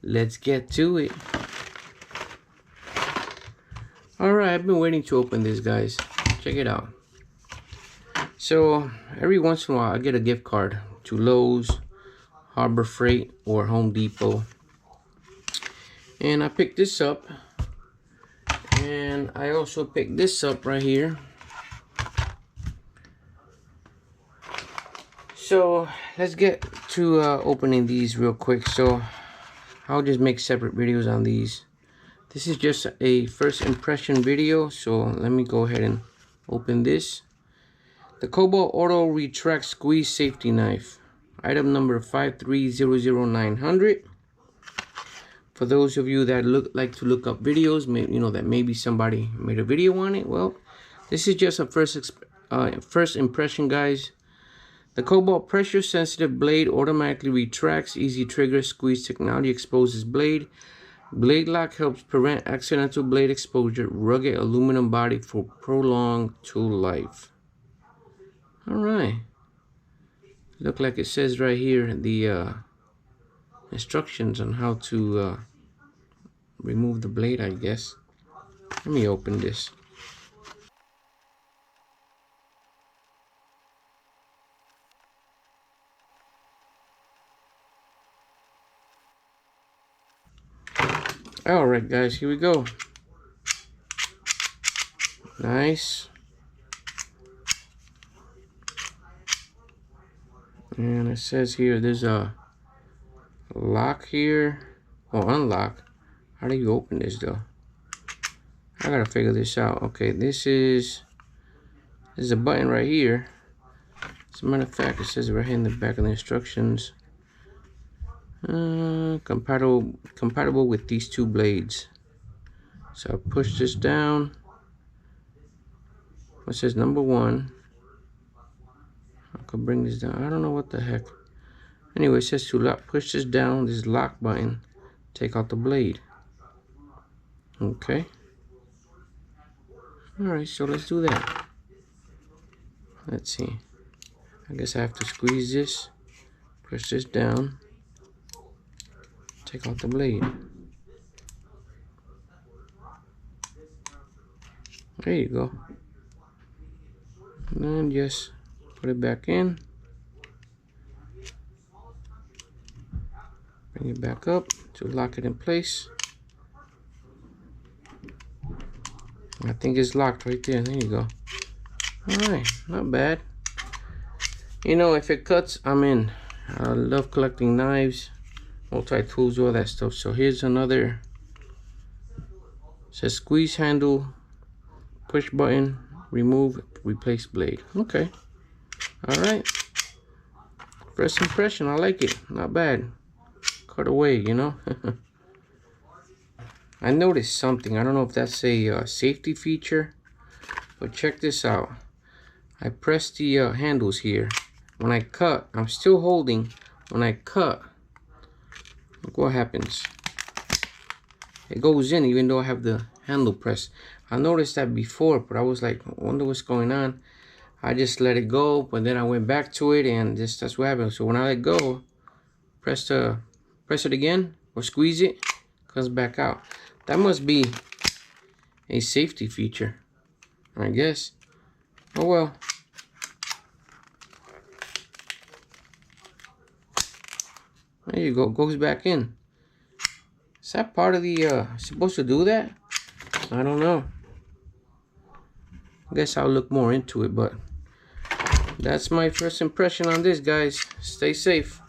let's get to it. Alright, I've been waiting to open this, guys. Check it out. So every once in a while I get a gift card to Lowe's, Harbor Freight, or Home Depot, and I picked this up, and I also picked this up right here. So let's get to opening these real quick. So I'll just make separate videos on these. This is just a first impression video, so let me go ahead and open this. The Kobalt Auto-Retract Squeeze Safety Knife, item number 5300900. For those of you that like to look up videos, maybe, you know, that maybe somebody made a video on it, well, this is just a first impression, guys. The Kobalt pressure sensitive blade automatically retracts. Easy trigger squeeze technology exposes blade. Blade lock helps prevent accidental blade exposure. Rugged aluminum body for prolonged tool life. Alright, look like it says right here the instructions on how to remove the blade, I guess. Let me open this. Alright, guys, here we go. Nice. And it says here there's a lock here, or unlock. How do you open this though? I gotta figure this out. Okay, this is a button right here. As a matter of fact, it says right here in the back of the instructions, compatible with these two blades. So I'll push this down. It says number 1. I could bring this down. I don't know what the heck. Anyway, it says to lock, push this down, this lock button, take out the blade. Okay. Alright, so let's do that. Let's see. I guess I have to squeeze this, push this down, take out the blade. There you go. And then just put it back in. Bring it back up to lock it in place. I think it's locked right there. There you go. Alright, not bad. You know, if it cuts, I'm in. I love collecting knives, multi-tools, all that stuff. So here's another. It says squeeze handle, push button, remove, replace blade. Okay. Alright. First impression, I like it. Not bad. Cut away, you know. I noticed something. I don't know if that's a safety feature, but check this out. I press the handles here. When I cut, I'm still holding. When I cut, look what happens. It goes in even though I have the handle pressed. I noticed that before, but I was like, I wonder what's going on. I just let it go, but then I went back to it, and that's what happened. So when I let go, press it again or squeeze it, comes back out. That must be a safety feature, I guess. Oh well. There you go, goes back in. Is that part of the, supposed to do that? I don't know. I guess I'll look more into it, but that's my first impression on this, guys. Stay safe.